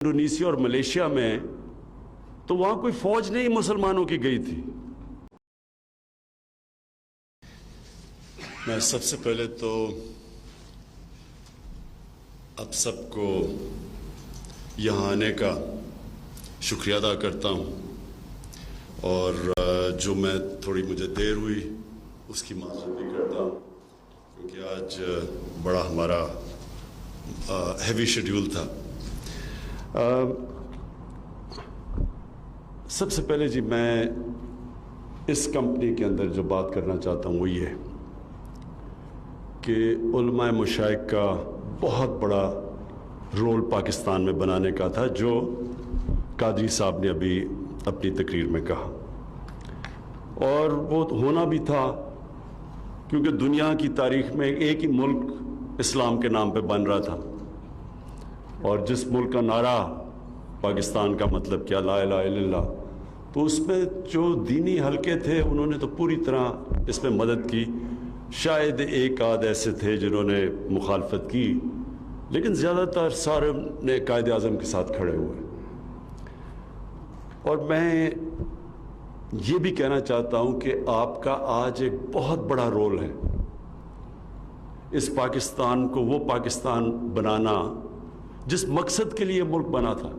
Indonesia और Malaysia में तो वहां कोई फौज नहीं मुसलमानों की गई थी। मैं सबसे पहले तो आप सबको यहाँ आने का शुक्रिया अदा करता हूँ और जो मैं थोड़ी मुझे देर हुई उसकी माफ़ी भी करता हूँ क्योंकि आज बड़ा हमारा हैवी शेड्यूल था। सबसे पहले जी मैं इस कंपनी के अंदर जो बात करना चाहता हूँ वो ये कि उलमाए मशाइख का बहुत बड़ा रोल पाकिस्तान में बनाने का था, जो कादरी साहब ने अभी अपनी तकरीर में कहा, और वो होना भी था क्योंकि दुनिया की तारीख में एक ही मुल्क इस्लाम के नाम पे बन रहा था और जिस मुल्क का नारा पाकिस्तान का मतलब क्या, ला इलाहा इल्लल्लाह, तो उसमें जो दीनी हलके थे उन्होंने तो पूरी तरह इसमें मदद की। शायद एक आध ऐसे थे जिन्होंने मुखालफत की, लेकिन ज़्यादातर सारे ने कायद आज़म के साथ खड़े हुए। और मैं ये भी कहना चाहता हूँ कि आपका आज एक बहुत बड़ा रोल है इस पाकिस्तान को वो पाकिस्तान बनाना जिस मकसद के लिए मुल्क बना था।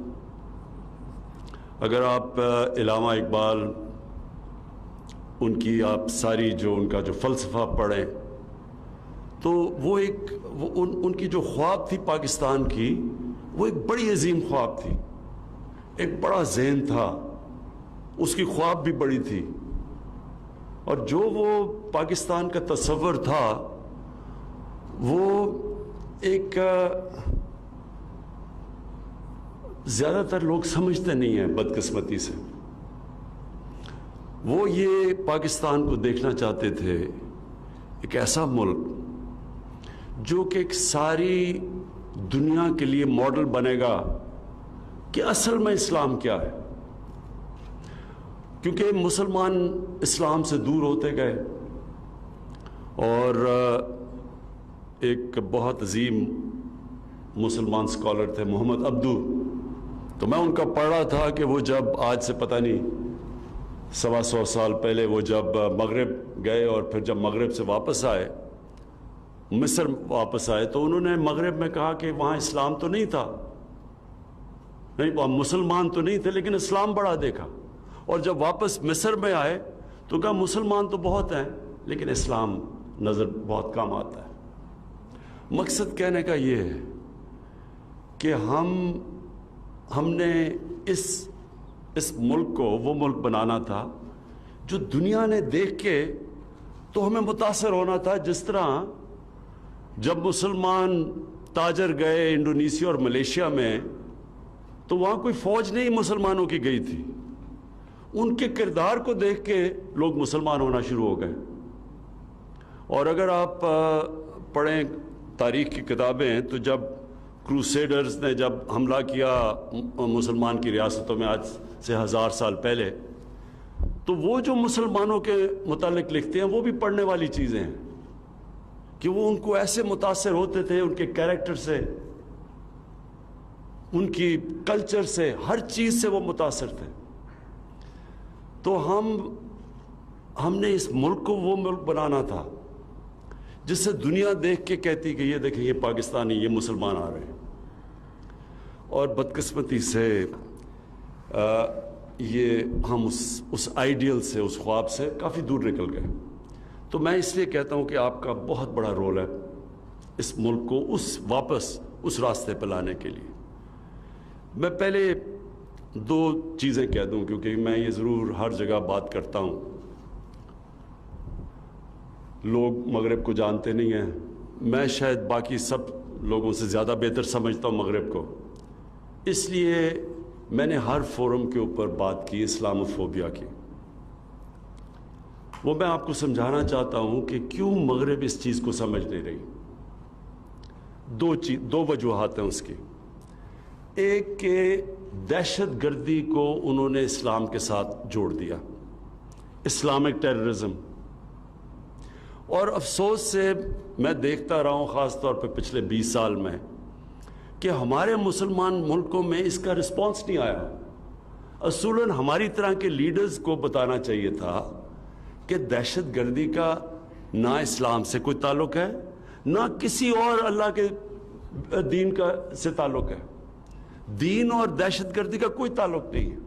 अगर आप इल्लामा इकबाल उनकी आप सारी जो उनका जो फ़लसफ़ा पढ़ें तो उनकी जो ख्वाब थी पाकिस्तान की, वो एक बड़ी अजीम ख्वाब थी, एक बड़ा ज़हन था, उसकी ख्वाब भी बड़ी थी। और जो वो पाकिस्तान का तस्वर था वो एक ज़्यादातर लोग समझते नहीं हैं बदकिस्मती से। वो ये पाकिस्तान को देखना चाहते थे एक ऐसा मुल्क जो कि एक सारी दुनिया के लिए मॉडल बनेगा कि असल में इस्लाम क्या है, क्योंकि मुसलमान इस्लाम से दूर होते गए। और एक बहुत अजीम मुसलमान स्कॉलर थे मोहम्मद अब्दू, तो मैं उनका पढ़ रहा था कि वो जब आज से पता नहीं 125 साल पहले वो जब मगरब गए और फिर जब मगरब से वापस आए, मिस्र वापस आए, तो उन्होंने मगरब में कहा कि वहाँ इस्लाम तो नहीं था, नहीं वहाँ मुसलमान तो नहीं थे, लेकिन इस्लाम बड़ा देखा। और जब वापस मिस्र में आए तो कहा मुसलमान तो बहुत हैं लेकिन इस्लाम नज़र बहुत कम आता है। मकसद कहने का ये है कि हमने इस मुल्क को वो मुल्क बनाना था जो दुनिया ने देख के तो हमें मुतासर होना था। जिस तरह जब मुसलमान ताजर गए इंडोनेशिया और मलेशिया में तो वहाँ कोई फ़ौज नहीं मुसलमानों की गई थी, उनके किरदार को देख के लोग मुसलमान होना शुरू हो गए। और अगर आप पढ़ें तारीख़ की किताबें तो जब क्रूसेडर्स ने जब हमला किया मुसलमान की रियासतों में आज से 1000 साल पहले, तो वो जो मुसलमानों के मुतालिक लिखते हैं वो भी पढ़ने वाली चीज़ें हैं कि वो उनको ऐसे मुतासर होते थे, उनके कैरेक्टर से, उनकी कल्चर से, हर चीज़ से वो मुतासर थे। तो हमने इस मुल्क को वो मुल्क बनाना था जिससे दुनिया देख के कहती कि ये देखें ये पाकिस्तानी, ये मुसलमान आ रहे हैं। और बदकिस्मती से ये हम उस आइडियल से, उस ख्वाब से काफ़ी दूर निकल गए। तो मैं इसलिए कहता हूँ कि आपका बहुत बड़ा रोल है इस मुल्क को वापस उस रास्ते पर लाने के लिए। मैं पहले दो चीज़ें कह दूँ क्योंकि मैं ये ज़रूर हर जगह बात करता हूँ, लोग मगरब को जानते नहीं हैं। मैं शायद बाकी सब लोगों से ज़्यादा बेहतर समझता हूँ मगरब को, इसलिए मैंने हर फोरम के ऊपर बात की इस्लामोफोबिया की। वो मैं आपको समझाना चाहता हूँ कि क्यों मगरब इस चीज़ को समझ नहीं रही। दो वजूहात हैं उसकी। एक के दहशत गर्दी को उन्होंने इस्लाम के साथ जोड़ दिया, इस्लामिक टेररिज्म। और अफसोस से मैं देखता रहा हूँ ख़ास तौर पर पिछले 20 साल में کہ ہمارے مسلمان ملکوں میں اس کا رسپانس نہیں آیا. اصولاً ہماری طرح کے لیڈرز کو بتانا چاہیے تھا کہ دہشت گردی کا نہ اسلام سے کوئی تعلق ہے نہ کسی اور اللہ کے دین کا سے تعلق ہے. دین اور دہشت گردی کا کوئی تعلق نہیں ہے.